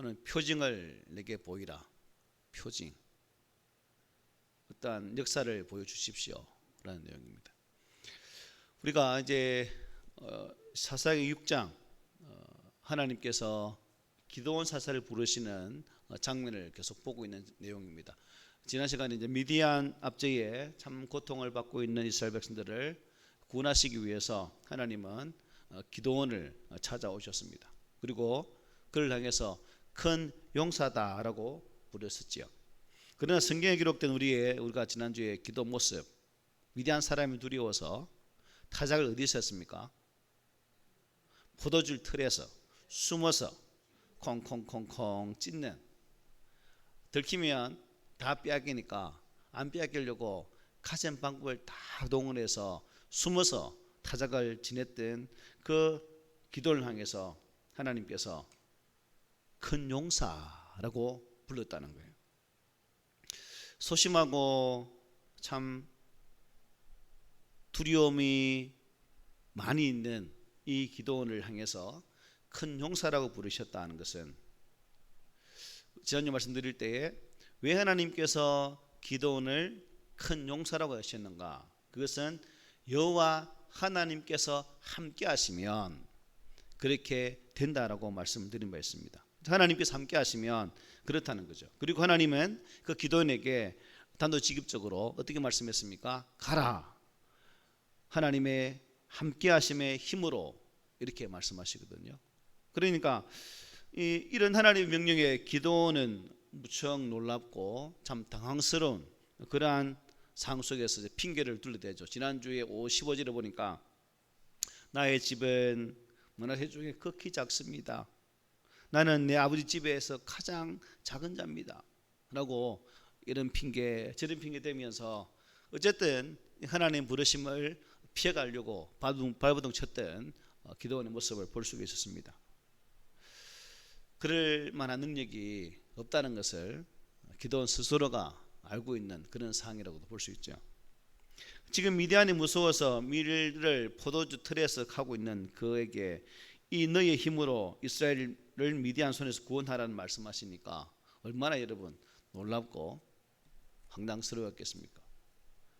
오늘 표징을 내게 보이라. 표징. 어떠한 역사를 보여주십시오 라는 내용입니다. 우리가 이제 사사기 6장 하나님께서 기드온 사사를 부르시는 장면을 계속 보고 있는 내용입니다. 지난 시간에 이제 미디안 압제에 참 고통을 받고 있는 이스라엘 백성들을 구원하시기 위해서 하나님은 기드온을 찾아오셨습니다. 그리고 그를 향해서 큰 용사다라고 부르셨지요. 그러나 성경에 기록된 우리가 지난주에 기도 모습, 미디안 사람이 두려워서 타작을 어디서 했습니까? 포도줄 틀에서 숨어서 콩콩콩콩 찢는, 들키면 다 빼앗기니까 안 빼앗기려고 가진 방법을 다 동원해서 숨어서 타작을 지냈던 그 기도를 향해서 하나님께서 큰 용사라고 불렀다는 거예요. 소심하고 참 두려움이 많이 있는 이 기도원을 향해서 큰 용사라고 부르셨다는 것은, 지난주 말씀드릴 때에 왜 하나님께서 기도원을 큰 용사라고 하셨는가? 그것은 여호와 하나님께서 함께 하시면 그렇게 된다라고 말씀드린 바 있습니다. 하나님께서 함께 하시면 그렇다는 거죠. 그리고 하나님은 그 기도원에게 단도직입적으로 어떻게 말씀했습니까? 가라. 하나님의 함께 하심의 힘으로 이렇게 말씀하시거든요. 그러니까 이런 하나님의 명령에 기도원은 무척 놀랍고 참 당황스러운 그러한 상황 속에서 핑계를 둘러대죠. 지난주에 15절에 보니까 나의 집은 문화세 중에 극히 작습니다. 나는 내 아버지 집에서 가장 작은 자입니다 라고 이런 핑계 저런 핑계 대면서 어쨌든 하나님 부르심을 피해가려고 발버둥 쳤던 기도원의 모습을 볼 수가 있었습니다. 그럴 만한 능력이 없다는 것을 기도원 스스로가 알고 있는 그런 상황이라고도 볼 수 있죠. 지금 미디안이 무서워서 밀을 포도주 틀에서 하고 있는 그에게 이 너의 힘으로 이스라엘을 미디안 손에서 구원하라는 말씀하시니까 얼마나 여러분 놀랍고 황당스러웠겠습니까?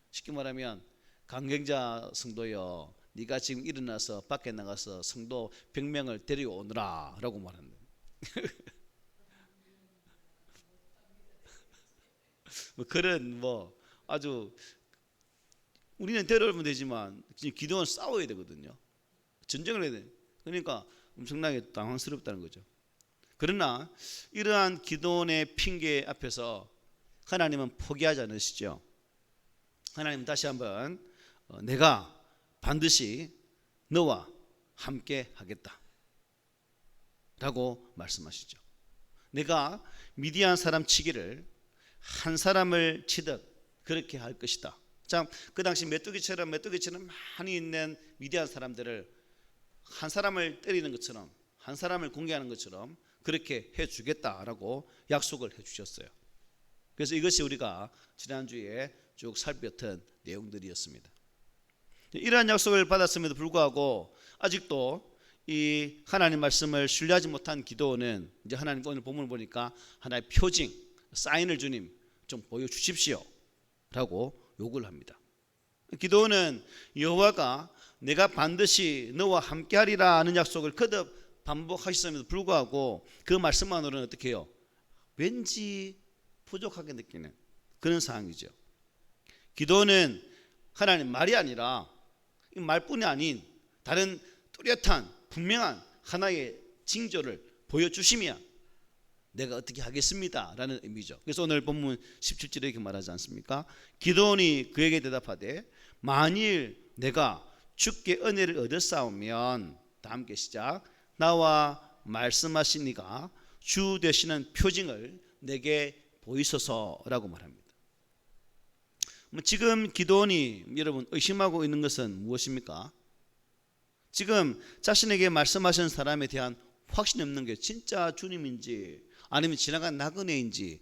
쉽게 말하면 강경자 성도여, 네가 지금 일어나서 밖에 나가서 성도 100명을 데려오느라 라고 말합니다. 그런 아주 우리는 데려오면 되지만 기도는 싸워야 되거든요. 전쟁을 해야 돼. 그러니까 엄청나게 당황스럽다는 거죠. 그러나 이러한 기도원의 핑계 앞에서 하나님은 포기하지 않으시죠. 하나님은 다시 한번 내가 반드시 너와 함께 하겠다 라고 말씀하시죠. 내가 미디안 사람 치기를 한 사람을 치듯 그렇게 할 것이다. 자, 그 당시 메뚜기처럼 많이 있는 미디안 사람들을 한 사람을 때리는 것처럼, 한 사람을 공격하는 것처럼 그렇게 해주겠다라고 약속을 해주셨어요. 그래서 이것이 우리가 지난주에 쭉 살폈던 내용들이었습니다. 이러한 약속을 받았음에도 불구하고 아직도 이 하나님 말씀을 신뢰하지 못한 기도원은 이제 하나님 오늘 본문을 보니까 하나의 표징, 사인을 주님 좀 보여주십시오 라고 요구를 합니다. 기도원은 여호와가 내가 반드시 너와 함께하리라 하는 약속을 거듭 반복하셨음에도 불구하고 그 말씀만으로는 어떻게 해요? 왠지 부족하게 느끼는 그런 상황이죠. 기도원은 하나님 말이 아니라 말뿐이 아닌 다른 뚜렷한 분명한 하나의 징조를 보여주시면 내가 어떻게 하겠습니다 라는 의미죠. 그래서 오늘 본문 17절에 이렇게 말하지 않습니까? 기도원이 그에게 대답하되 만일 내가 주께 은혜를 얻었사오면, 다 함께 시작, 나와 말씀하신 이가 주 되시는 표징을 내게 보이소서라고 말합니다. 지금 기도원이 여러분 의심하고 있는 것은 무엇입니까? 지금 자신에게 말씀하신 사람에 대한 확신이 없는 게 진짜 주님인지 아니면 지나간 나그네인지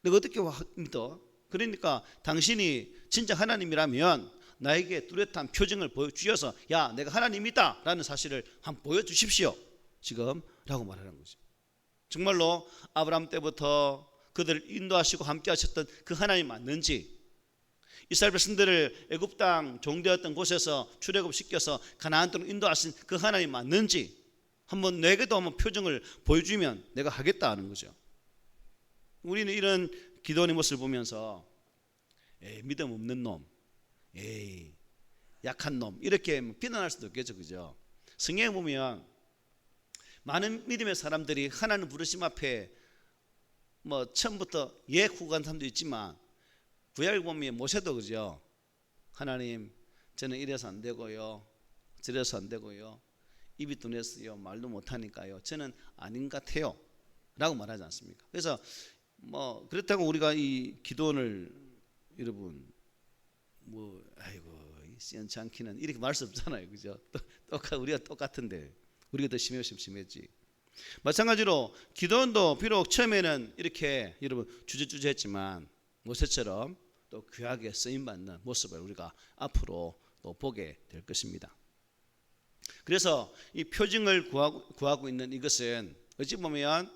내가 어떻게 믿어? 그러니까 당신이 진짜 하나님이라면 나에게 뚜렷한 표징을 보여주셔서 야 내가 하나님이다 라는 사실을 한번 보여주십시오 지금 라고 말하는 거죠. 정말로 아브라함 때부터 그들을 인도하시고 함께 하셨던 그 하나님 맞는지, 이스라엘 백성들을 애굽 땅 종되었던 곳에서 출애굽시켜서 가나안 땅으로 인도하신 그 하나님 맞는지 한번 내게도 한번 표정을 보여주면 내가 하겠다 하는 거죠. 우리는 이런 기도원의 모습을 보면서 믿음 없는 놈, 약한 놈 이렇게 비난할 수도 있겠죠, 그죠? 성경에 보면 많은 믿음의 사람들이 하나님 부르심 앞에 처음부터 예 후간 사람도 있지만, 구약을 보면 모세도 그죠? 하나님, 저는 이래서 안 되고요, 저래서 안 되고요, 입이 둔했어요, 말도 못하니까요, 저는 아닌 것 같아요 라고 말하지 않습니까? 그래서 그렇다고 우리가 이 기도원을 여러분 아이고 시원치 않기는 이렇게 말할 수 없잖아요, 그죠? 우리가 똑같은데 우리가 더 심했으면 심했지. 마찬가지로 기도원도 비록 처음에는 이렇게 여러분 주저주저했지만 모세처럼 또 귀하게 쓰임받는 모습을 우리가 앞으로 또 보게 될 것입니다. 그래서 이 표징을 구하고 있는 이것은 어찌 보면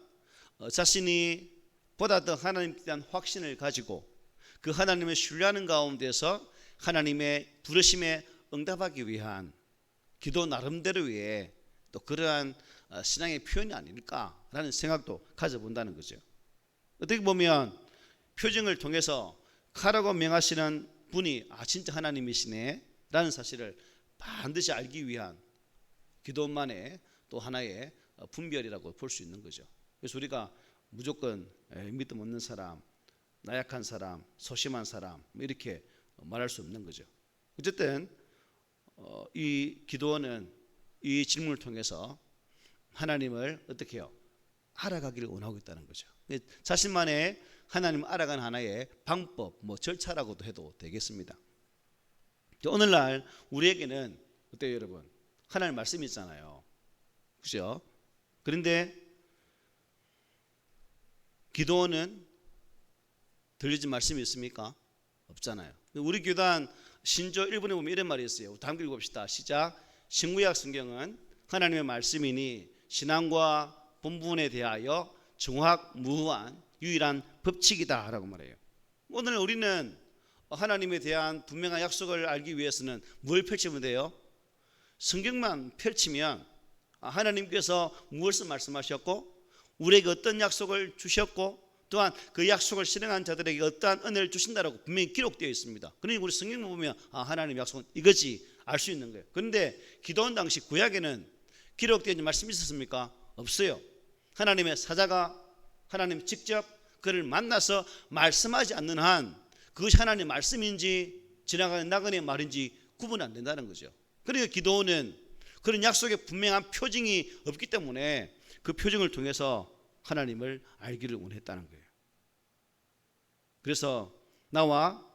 자신이 보다 더 하나님에 대한 확신을 가지고 그 하나님을 신뢰하는 가운데서 하나님의 부르심에 응답하기 위한 기도 나름대로의 또 그러한 신앙의 표현이 아닐까라는 생각도 가져본다는 거죠. 어떻게 보면 표징을 통해서 가라고 명하시는 분이 진짜 하나님이시네 라는 사실을 반드시 알기 위한 기도만의 또 하나의 분별이라고 볼 수 있는 거죠. 그래서 우리가 무조건 믿음 없는 사람, 나약한 사람, 소심한 사람 이렇게 말할 수 없는 거죠. 어쨌든 이 기도원은 이 질문을 통해서 하나님을 어떻게 해요? 알아가기를 원하고 있다는 거죠. 자신만의 하나님을 알아가는 하나의 방법, 절차라고도 해도 되겠습니다. 오늘날 우리에게는 어때요, 여러분? 하나님 말씀이 있잖아요, 그죠? 그런데 기도원은 들려진 말씀이 있습니까? 없잖아요. 우리 교단 신조 1번에 보면 이런 말이 있어요. 다음 읽어봅시다. 시작. 신구약 성경은 하나님의 말씀이니 신앙과 본분에 대하여 정확무후한 유일한 법칙이다 라고 말해요. 오늘 우리는 하나님에 대한 분명한 약속을 알기 위해서는 뭘 펼치면 돼요? 성경만 펼치면 하나님께서 무엇을 말씀하셨고 우리에게 어떤 약속을 주셨고 또한 그 약속을 실행한 자들에게 어떠한 은혜를 주신다라고 분명히 기록되어 있습니다. 그러니 우리 성경을 보면 하나님의 약속은 이거지 알 수 있는 거예요. 그런데 기도원 당시 구약에는 기록되어 있는 말씀이 있었습니까? 없어요. 하나님의 사자가 하나님 직접 그를 만나서 말씀하지 않는 한 그것이 하나님의 말씀인지 지나가는 나그네의 말인지 구분 안 된다는 거죠. 그러니까 기도원은 그런 약속의 분명한 표징이 없기 때문에 그 표징을 통해서 하나님을 알기를 원했다는 거예요. 그래서 나와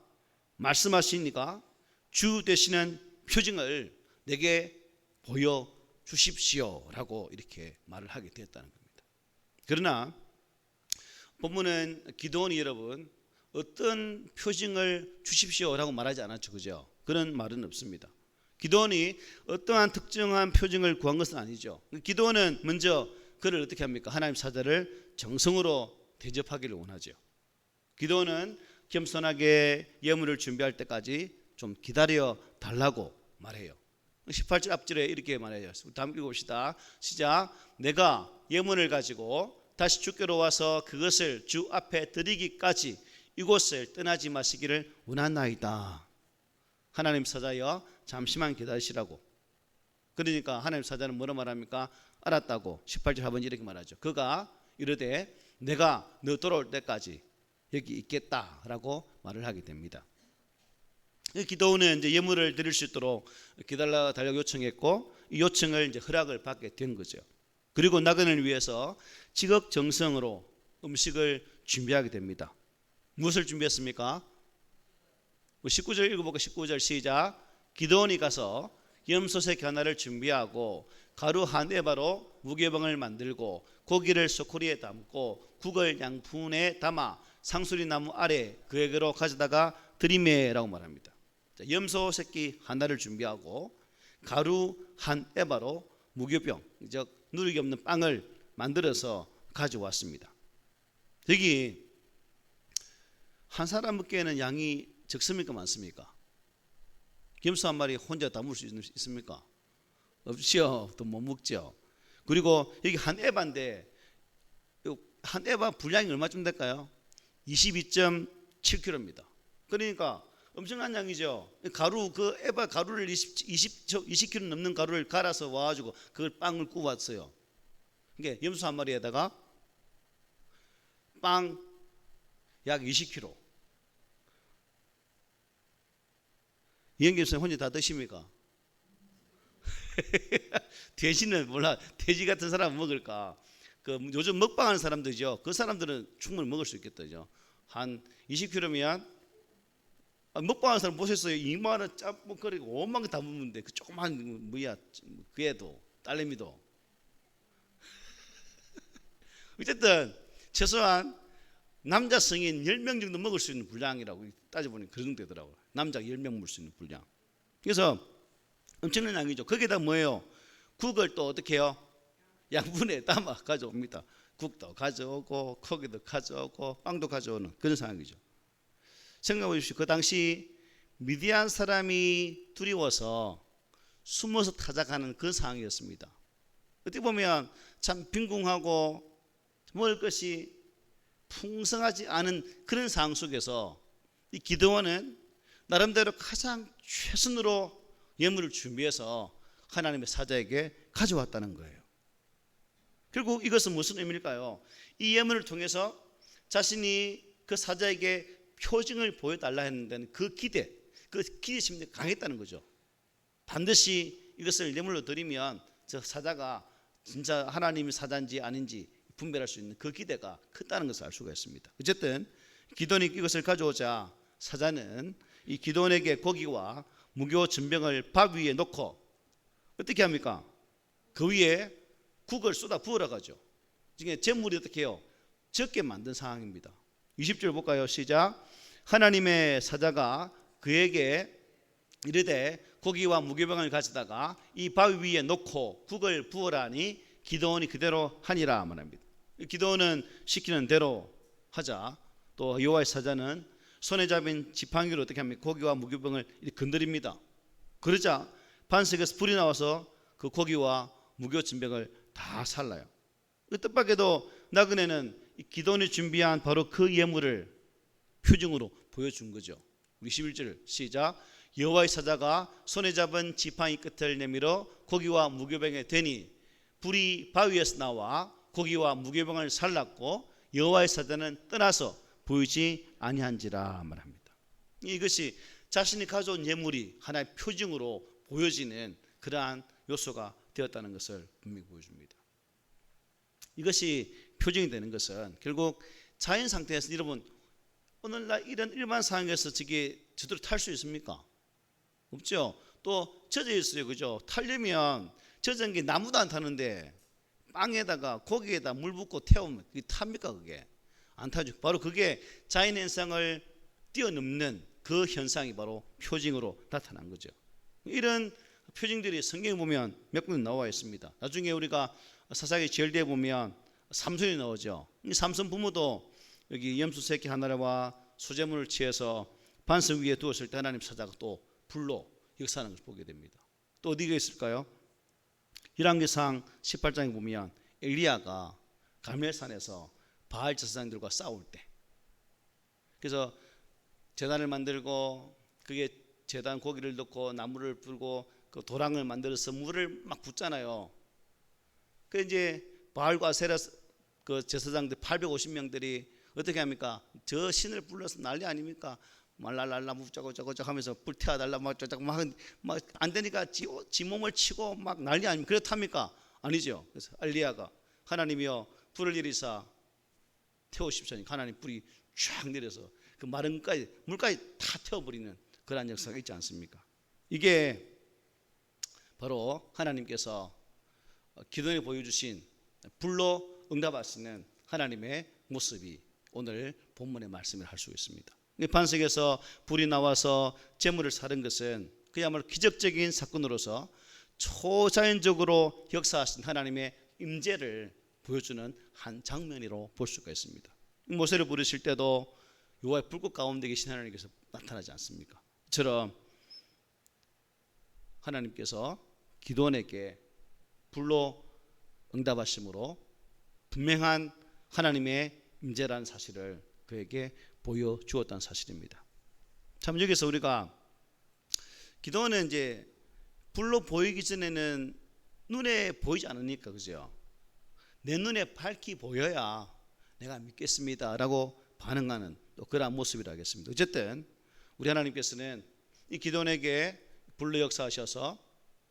말씀하시니까 주 되시는 표징을 내게 보여주십시오 라고 이렇게 말을 하게 되었다는 겁니다. 그러나 본문은 기도원이 여러분 어떤 표징을 주십시오 라고 말하지 않았죠, 그죠? 그런 말은 없습니다. 기도원이 어떠한 특정한 표징을 구한 것은 아니죠. 기도원은 먼저 그를 어떻게 합니까? 하나님 사자를 정성으로 대접하기를 원하죠. 기도원은 겸손하게 예물을 준비할 때까지 좀 기다려 달라고 말해요. 18절 앞절에 이렇게 말해요. 다음 읽어봅시다. 시작. 내가 예물을 가지고 다시 주께로 와서 그것을 주 앞에 드리기까지 이곳을 떠나지 마시기를 원하나이다. 하나님 사자여 잠시만 기다리시라고. 그러니까 하나님 사자는 뭐라 말합니까? 알았다고 18절 하반지 이렇게 말하죠. 그가 이르되 내가 너 돌아올 때까지 여기 있겠다라고 말을 하게 됩니다. 기도원은 이제 예물을 드릴 수 있도록 기다려달라고 요청했고 이 요청을 이제 허락을 받게 된 거죠. 그리고 나그네를 위해서 지극정성으로 음식을 준비하게 됩니다. 무엇을 준비했습니까? 19절 읽어볼까? 19절 시작. 기도원이 가서 염소색 하나를 준비하고 가루 한 에바로 무교병을 만들고 고기를 소쿠리에 담고 국을 양푼에 담아 상수리 나무 아래 그에게로 가져다가 드리매라고 말합니다. 염소 새끼 하나를 준비하고 가루 한 에바로 무교병, 즉 누룩이 없는 빵을 만들어서 가져왔습니다. 여기 한 사람에게는 양이 적습니까 많습니까? 염소 한 마리 혼자 담을 수 있습니까? 없죠. 또 못 먹죠. 그리고 여기 한 에바인데 한 에바 분량이 얼마쯤 될까요? 22.7kg입니다. 그러니까 엄청난 양이죠. 가루, 그 에바 가루를 20kg 넘는 가루를 갈아서 와가지고 그걸 빵을 구웠어요. 그러니까 염소 한 마리에다가 빵 약 20kg. 이영겸 선생님 혼자 다 드십니까? 돼지는 몰라. 돼지 같은 사람은 먹을까? 그 요즘 먹방하는 사람들이죠. 그 사람들은 충분히 먹을 수 있겠다죠. 한 20kg면 먹방하는 사람 보셨어요? 2만 원 짬뽕거리고 5만 원 다 먹는데 그 조그만 뭐야 그 애도 딸내미도 어쨌든 최소한 남자 성인 10명 정도 먹을 수 있는 분량이라고 따져보니 그 정도 되더라고요. 남자 10명 먹을 수 있는 분량. 그래서 엄청난 양이죠. 거기에다 뭐예요? 국을 또 어떻게 해요? 양분에 담아 가져옵니다. 국도 가져오고 고기도 가져오고 빵도 가져오는 그런 상황이죠. 생각해 보십시오. 그 당시 미디안 사람이 두려워서 숨어서 타작하는 그 상황이었습니다. 어떻게 보면 참 빈궁하고 먹을 것이 풍성하지 않은 그런 상황 속에서 이 기드온은 나름대로 가장 최선으로 예물을 준비해서 하나님의 사자에게 가져왔다는 거예요. 결국 이것은 무슨 의미일까요? 이 예물을 통해서 자신이 그 사자에게 표징을 보여달라 했는데 그 기대심이 강했다는 거죠. 반드시 이것을 예물로 드리면 저 사자가 진짜 하나님의 사자인지 아닌지 분별할 수 있는 그 기대가 컸다는 것을 알 수가 있습니다. 어쨌든 기드온이 이것을 가져오자 사자는 이 기드온에게 고기와 무교 전병을 밥 위에 놓고 어떻게 합니까? 그 위에 국을 쏟아 부으러 가죠. 지금 재물이 어떻게 해요? 적게 만든 상황입니다. 20절 볼까요? 시작. 하나님의 사자가 그에게 이르되 고기와 무교병을 가져다가 이 바위 위에 놓고 국을 부으라니 기드온이 그대로 하니라 말합니다. 기드온은 시키는 대로 하자. 또 여호와의 사자는 손에 잡힌 지팡이로 어떻게 합니까? 고기와 무교병을 건드립니다. 그러자 반석에서 불이 나와서 그 고기와 무교 전병을 다 살라요. 뜻밖에도 나그네는 기드온이 준비한 바로 그 예물을 표징으로 보여준 거죠. 우리 11절 시작. 여호와의 사자가 손에 잡은 지팡이 끝을 내밀어 고기와 무교병에 대니 불이 바위에서 나와 고기와 무교병을 살랐고 여호와의 사자는 떠나서 보이지 아니한지라 말합니다. 이것이 자신이 가져온 예물이 하나의 표징으로 보여지는 그러한 요소가 되었다는 것을 분명히 보여줍니다. 이것이 표징이 되는 것은 결국 자연 상태에서 여러분 오늘날 이런 일반 상황에서 저게 제대로 탈 수 있습니까? 없죠. 또 젖어 있어요. 그죠? 타려면 젖은 게 나무도 안 타는데 빵에다가 고기에다 물 붓고 태우면 그게 탑니까? 그게 안 타죠. 바로 그게 자연 현상을 뛰어넘는 그 현상이 바로 표징으로 나타난 거죠. 이런 표징들이 성경에 보면 몇 군 나와 있습니다. 나중에 우리가 사사기 제일대에 보면 삼손이 나오죠. 이 삼손 부모도 여기 염소 새끼 하나와 수제물을 취해서 반석 위에 두었을 때 하나님 사자가 또 불로 역사하는 것을 보게 됩니다. 또 어디가 있을까요? 열왕기상 18장에 보면 엘리야가 갈멜산에서 바알 제사장들과 싸울 때 그래서 제단을 만들고 그게 제단 고기를 넣고 나무를 불고 그 도랑을 만들어서 물을 막 붓잖아요. 그 이제 바알과 아세라 그 제사장들 850명들이 어떻게 합니까? 저 신을 불러서 난리 아닙니까? 말랄랄라 무짜고짜고짜 하면서 불 태워달라 막 안 되니까 지 몸을 치고 막 난리 아닙니까? 그렇답니까? 아니죠. 그래서 엘리야가 하나님이여 불을 일으사 태우십시오. 하나님 불이 쫙 내려서 그 마른 물까지 다 태워버리는 그러한 역사가 있지 않습니까? 이게 바로 하나님께서 기도에 보여주신 불로 응답하시는 하나님의 모습이 오늘 본문의 말씀을 할 수 있습니다. 반석에서 불이 나와서 재물을 사른 것은 그야말로 기적적인 사건으로서 초자연적으로 역사하신 하나님의 임재를 보여주는 한 장면으로 볼 수가 있습니다. 모세를 부르실 때도 여호와의 불꽃 가운데 계신 하나님께서 나타나지 않습니까? 이처럼 하나님께서 기도원에게 불로 응답하심으로 분명한 하나님의 임재라는 사실을 그에게 보여주었다는 사실입니다. 참 여기서 우리가 기도원은 이제 불로 보이기 전에는 눈에 보이지 않으니까, 그죠? 내 눈에 밝히 보여야 내가 믿겠습니다 라고 반응하는 또 그러한 모습이라 하겠습니다. 어쨌든 우리 하나님께서는 이 기도원에게 불로 역사하셔서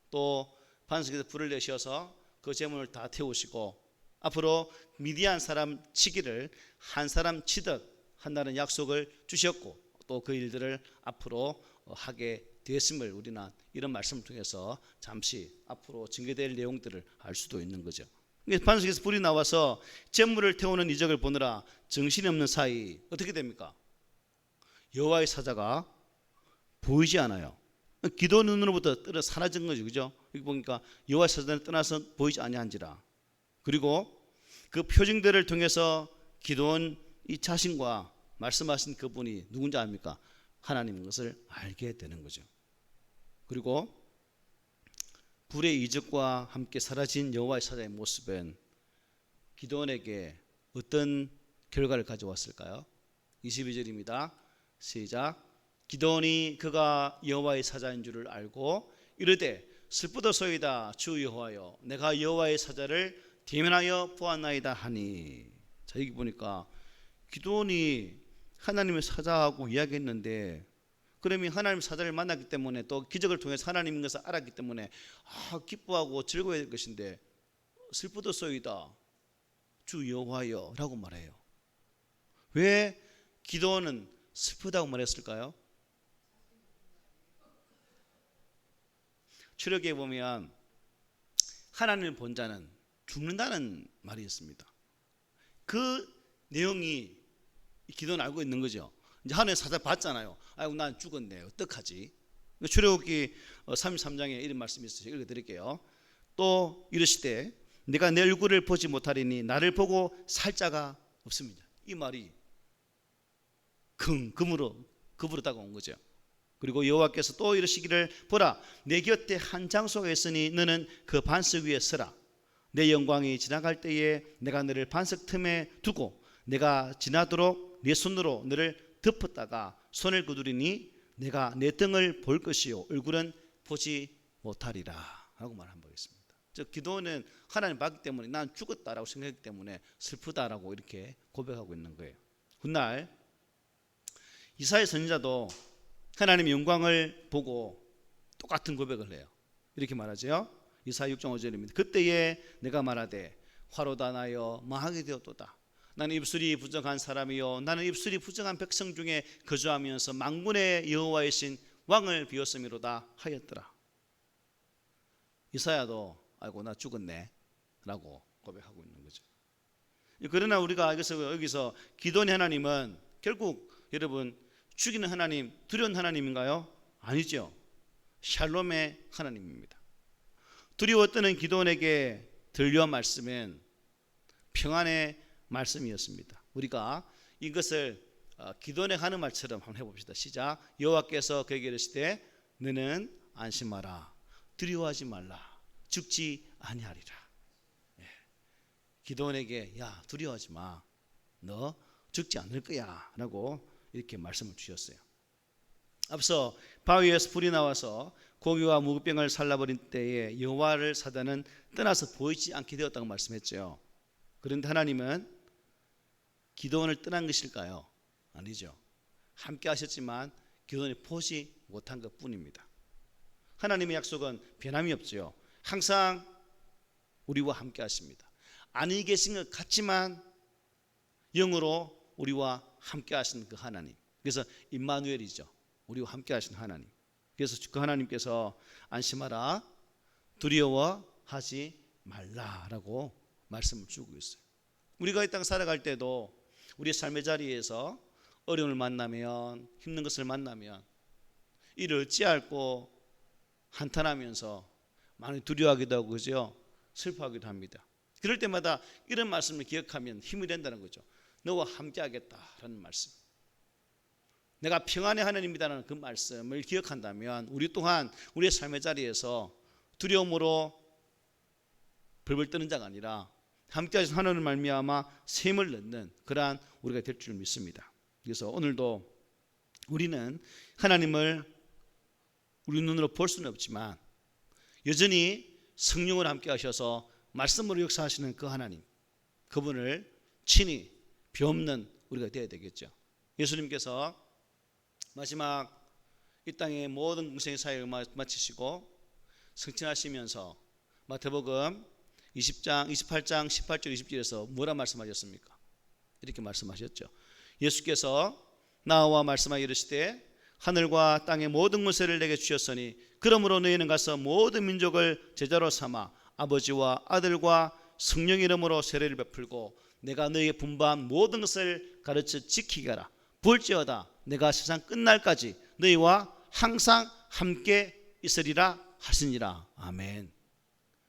또 반석에서 불을 내셔서 그 제물을 다 태우시고 앞으로 미디안 사람 치기를 한 사람 치듯 한다는 약속을 주셨고 또 그 일들을 앞으로 하게 되었음을 우리는 이런 말씀을 통해서 잠시 앞으로 증거될 내용들을 알 수도 있는 거죠. 반석에서 불이 나와서 제물을 태우는 이적을 보느라 정신이 없는 사이 어떻게 됩니까? 여호와의 사자가 보이지 않아요. 기도 눈으로부터 떨어 사라진 거죠, 그죠? 여기 보니까 여호와의 사자는 떠나서 보이지 아니한지라. 그리고 그 표징들을 통해서 기도원 이 자신과 말씀하신 그분이 누군지 압니까? 하나님인 것을 알게 되는 거죠. 그리고 불의 이적과 함께 사라진 여호와의 사자의 모습은 기도원에게 어떤 결과를 가져왔을까요? 22절입니다. 시작. 기도원이 그가 여호와의 사자인 줄을 알고 이르되 슬프도소이다 주 여호와여 내가 여호와의 사자를 대면하여 보았나이다 하니. 자, 여기 보니까 기도원이 하나님의 사자하고 이야기했는데 그러면 하나님 사자를 만났기 때문에 또 기적을 통해서 하나님인 것을 알았기 때문에 기뻐하고 즐거워야 될 것인데 슬프도소이다 주 여호와여 라고 말해요. 왜 기도원은 슬프다고 말했을까요? 출애굽기에 보면 하나님을 본 자는 죽는다는 말이 있습니다. 그 내용이 기도는 알고 있는 거죠. 이제 하나님 사자 봤잖아요. 아이고 난 죽었네 어떡하지? 출애굽기 33장에 이런 말씀이 있어요. 읽어드릴게요. 또 이르시되 내가 내 얼굴을 보지 못하리니 나를 보고 살 자가 없습니다. 이 말이 금으로 다가온 거죠. 그리고 여호와께서 또 이르시기를 보라 내 곁에 한 장소가 있으니 너는 그 반석 위에 서라. 내 영광이 지나갈 때에 내가 너를 반석 틈에 두고 내가 지나도록 내 손으로 너를 덮었다가 손을 거두리니 내가 내 등을 볼 것이요 얼굴은 보지 못하리라 하고 말한 바겠습니다. 즉 기도는 하나님 봤기 때문에 난 죽었다라고 생각했기 때문에 슬프다라고 이렇게 고백하고 있는 거예요. 훗날 이사야 선지자도 하나님의 영광을 보고 똑같은 고백을 해요. 이렇게 말하죠. 이사야 6장 5절입니다. 그때에 내가 말하되 화로다 나여 망하게 되었도다. 나는 입술이 부정한 사람이요 나는 입술이 부정한 백성 중에 거주하면서 만군의 여호와의 신 왕을 비웠음이로다 하였더라. 이사야도 아이고 나 죽었네 라고 고백하고 있는 거죠. 그러나 우리가 여기서 기도원의 하나님은 결국 여러분 죽이는 하나님, 두려운 하나님인가요? 아니죠. 샬롬의 하나님입니다. 두려워 떠는 기도원에게 들려온 말씀은 평안의 말씀이었습니다. 우리가 이것을 기도원에 하는 말처럼 한번 해봅시다. 시작. 여호와께서 그에게 이르시되 너는 안심하라 두려워하지 말라 죽지 아니하리라. 기도원에게 야 두려워하지 마 너 죽지 않을 거야 라고 이렇게 말씀을 주셨어요. 앞서 바위에서 불이 나와서 고기와 무병을 살라버린 때에 여호와를 사자는 떠나서 보이지 않게 되었다고 말씀했죠. 그런데 하나님은 기도원을 떠난 것일까요? 아니죠. 함께 하셨지만 기도원이 보지 못한 것뿐입니다. 하나님의 약속은 변함이 없죠. 항상 우리와 함께 하십니다. 안위 계신 것 같지만 영으로 우리와 함께 하시는 그 하나님. 그래서 임마누엘이죠. 우리와 함께 하시는 하나님. 그래서 그 하나님께서 안심하라 두려워하지 말라라고 말씀을 주고 있어요. 우리가 이 땅 살아갈 때도 우리의 삶의 자리에서 어려움을 만나면 힘든 것을 만나면 이를 어찌할꼬 한탄하면서 많이 두려워하기도 하고 그죠? 슬퍼하기도 합니다. 그럴 때마다 이런 말씀을 기억하면 힘이 된다는 거죠. 너와 함께하겠다라는 말씀. 내가 평안의 하나님이라는 그 말씀을 기억한다면 우리 또한 우리의 삶의 자리에서 두려움으로 벌벌 떠는 자가 아니라 함께하신 하나님을 말미암아 셈을 넣는 그러한 우리가 될 줄 믿습니다. 그래서 오늘도 우리는 하나님을 우리 눈으로 볼 수는 없지만 여전히 성령을 함께 하셔서 말씀으로 역사하시는 그 하나님, 그분을 친히 비옵는 우리가 되어야 되겠죠. 예수님께서 마지막 이 땅의 모든 공생의 사역을 마치시고 승천하시면서 마태복음 20장, 28장 18절 20절에서 뭐라 말씀하셨습니까? 이렇게 말씀하셨죠. 예수께서 나와 말씀하여 이르시되 하늘과 땅의 모든 것을 내게 주셨으니 그러므로 너희는 가서 모든 민족을 제자로 삼아 아버지와 아들과 성령 이름으로 세례를 베풀고 내가 너희에게 분부한 모든 것을 가르쳐 지키게 하라. 볼지어다 내가 세상 끝날까지 너희와 항상 함께 있으리라 하시니라. 아멘.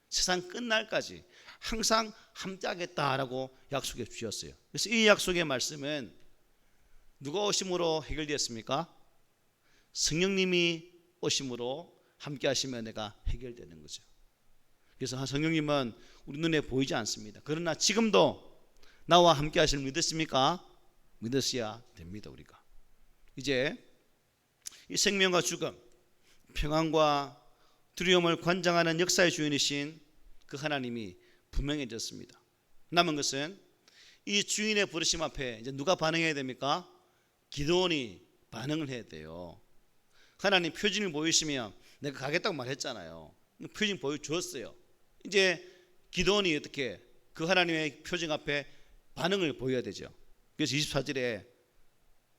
세상 끝날까지 항상 함께하겠다라고 약속해 주셨어요. 그래서 이 약속의 말씀은 누가 오심으로 해결되었습니까? 성령님이 오심으로 함께 하시면 내가 해결되는 거죠. 그래서 성령님은 우리 눈에 보이지 않습니다. 그러나 지금도 나와 함께 하시는 믿으십니까? 믿으셔야 됩니다. 우리가 이제 이 생명과 죽음, 평안과 두려움을 관장하는 역사의 주인이신 그 하나님이 분명해졌습니다. 남은 것은 이 주인의 부르심 앞에 이제 누가 반응해야 됩니까? 기드온이 반응을 해야 돼요. 하나님 표징을 보이시면 내가 가겠다고 말했잖아요. 표징 보여주었어요. 이제 기드온이 어떻게 그 하나님의 표징 앞에 반응을 보여야 되죠. 그래서 24절에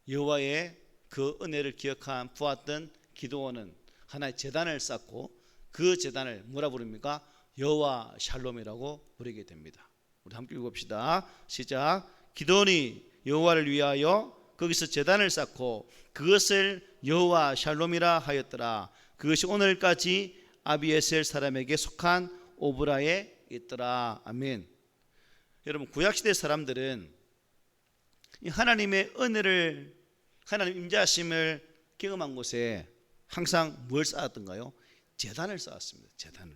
여호와의 그 은혜를 기억한 부었던 기드온은 하나의 제단을 쌓고 그 제단을 뭐라 부릅니까? 여호와 샬롬이라고 부르게 됩니다. 우리 함께 읽읍시다. 시작. 기드온이 여호와를 위하여 거기서 제단을 쌓고 그것을 여호와 샬롬이라 하였더라. 그것이 오늘까지 아비에셀 사람에게 속한 오브라에 있더라. 아멘. 여러분 구약시대 사람들은 이 하나님의 은혜를 하나님 임재하심을 경험한 곳에 항상 뭘 쌓았던가요? 제단을 쌓았습니다. 제단을.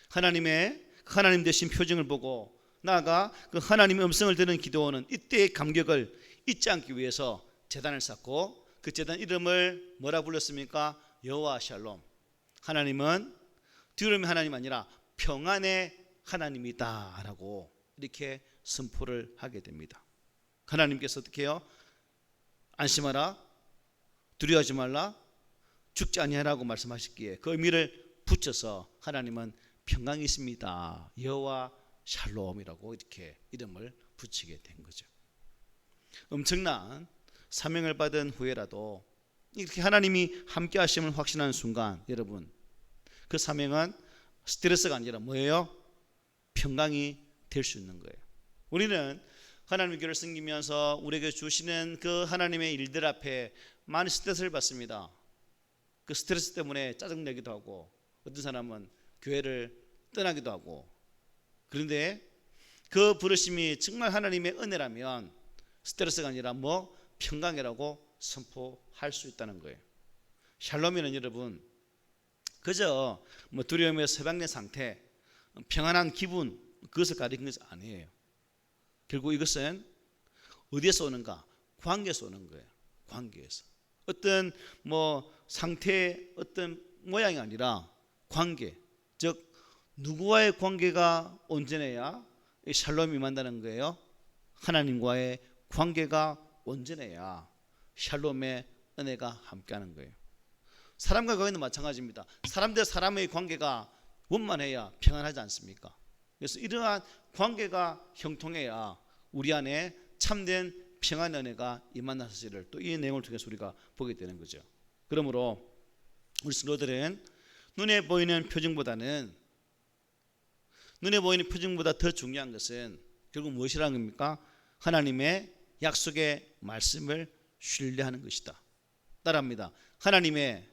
하나님 되신 표징을 보고 나아가 그 하나님의 음성을 듣는 기드온은 이때의 감격을 잊지 않기 위해서 제단을 쌓고 그 제단 이름을 뭐라 불렀습니까? 여호와 샬롬. 하나님은 두려움의 하나님 아니라 평안의 하나님이다 라고 이렇게 선포를 하게 됩니다. 하나님께서 어떻게 해요? 안심하라, 두려워하지 말라, 죽지 아니하라고 말씀하셨기에 그 의미를 붙여서 하나님은 평강이 있습니다. 여호와 샬롬이라고 이렇게 이름을 붙이게 된 거죠. 엄청난 사명을 받은 후에라도 이렇게 하나님이 함께 하심을 확신하는 순간 여러분 그 사명은 스트레스가 아니라 뭐예요? 평강이 될 수 있는 거예요. 우리는 하나님의 교회를 섬기면서 우리에게 주시는 그 하나님의 일들 앞에 많은 스트레스를 받습니다. 그 스트레스 때문에 짜증내기도 하고 어떤 사람은 교회를 떠나기도 하고 그런데 그 부르심이 정말 하나님의 은혜라면 스트레스가 아니라 뭐 평강이라고 선포할 수 있다는 거예요. 샬롬이는 여러분 그저 뭐 두려움의 서방된 상태, 평안한 기분 그것을 가리킨 것이 아니에요. 결국 이것은 어디에서 오는가? 관계에서 오는 거예요. 관계에서. 어떤 뭐 상태의 어떤 모양이 아니라 관계, 즉 누구와의 관계가 온전해야 이 샬롬이 임한다는 거예요. 하나님과의 관계가 온전해야 샬롬의 은혜가 함께하는 거예요. 사람과 관계도 마찬가지입니다. 사람 대 사람의 관계가 원만해야 평안하지 않습니까? 그래서 이러한 관계가 형통해야 우리 안에 참된 평안의 은혜가 임한다는 사실을 또 이 내용을 통해서 우리가 보게 되는 거죠. 그러므로 우리 성도들은 눈에 보이는 표징보다 더 중요한 것은 결국 무엇이라는 겁니까? 하나님의 약속의 말씀을 신뢰하는 것이다. 따라합니다. 하나님의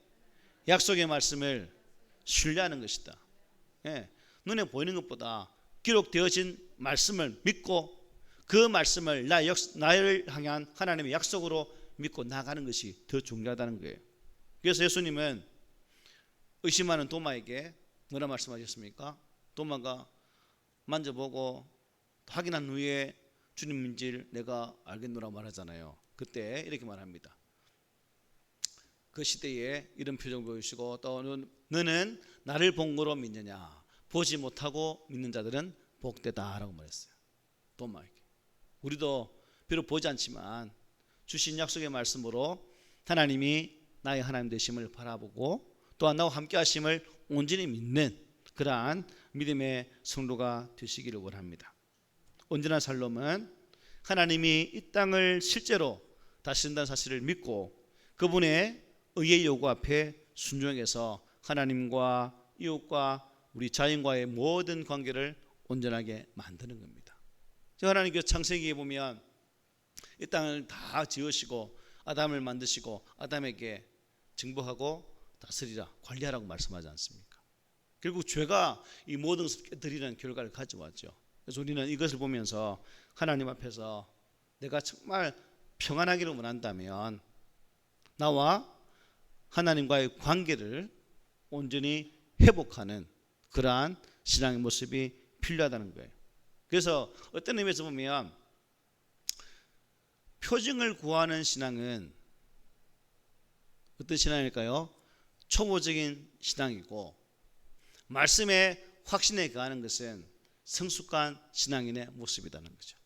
약속의 말씀을 신뢰하는 것이다. 예, 눈에 보이는 것보다 기록되어진 말씀을 믿고 그 말씀을 나를 향한 하나님의 약속으로 믿고 나가는 것이 더 중요하다는 거예요. 그래서 예수님은 의심하는 도마에게 뭐라 말씀하셨습니까? 도마가 만져보고 확인한 후에 주님인지를 내가 알겠노라고 말하잖아요. 그때 이렇게 말합니다. 그 시대에 이런 표정 보이시고 또 너는 나를 본 거로 믿느냐? 보지 못하고 믿는 자들은 복되다라고 말했어요. 도마에게. 우리도 비록 보지 않지만 주신 약속의 말씀으로 하나님이 나의 하나님 되심을 바라보고 또한 나와 함께 하심을 온전히 믿는 그러한 믿음의 성도가 되시기를 원합니다. 온전한 살롬은 하나님이 이 땅을 실제로 다스린다는 사실을 믿고 그분의 의의 요구 앞에 순종해서 하나님과 이웃과 우리 자연과의 모든 관계를 온전하게 만드는 겁니다. 하나님께서 창세기에 보면 이 땅을 다 지으시고 아담을 만드시고 아담에게 정복하고 다스리라 관리하라고 말씀하지 않습니까? 결국 죄가 이 모든 것을 깨뜨리는 결과를 가져왔죠. 그래서 우리는 이것을 보면서 하나님 앞에서 내가 정말 평안하기를 원한다면 나와 하나님과의 관계를 온전히 회복하는 그러한 신앙의 모습이 필요하다는 거예요. 그래서 어떤 의미에서 보면 표징을 구하는 신앙은 어떤 신앙일까요? 초보적인 신앙이고 말씀에 확신에 거하는 것은 성숙한 신앙인의 모습이라는 거죠.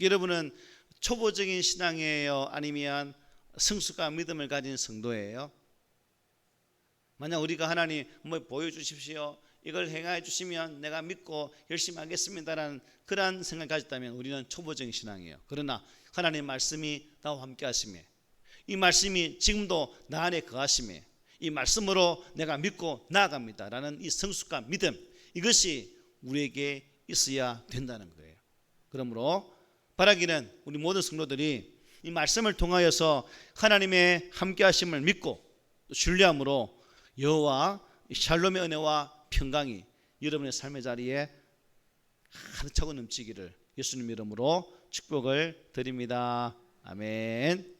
여러분은 초보적인 신앙이에요? 아니면 성숙한 믿음을 가진 성도예요? 만약 우리가 하나님 뭐 보여주십시오, 이걸 행해 주시면 내가 믿고 열심히 하겠습니다라는 그러한 생각을 가졌다면 우리는 초보적인 신앙이에요. 그러나 하나님의 말씀이 나와 함께 하심에 이 말씀이 지금도 나 안에 거하심에 이 말씀으로 내가 믿고 나아갑니다라는 이 성숙한 믿음, 이것이 우리에게 있어야 된다는 거예요. 그러므로 바라기는 우리 모든 성도들이 이 말씀을 통하여서 하나님의 함께 하심을 믿고 또 신뢰함으로 여호와 샬롬의 은혜와 평강이 여러분의 삶의 자리에 가득 차고 넘치기를 예수님 이름으로 축복을 드립니다. 아멘.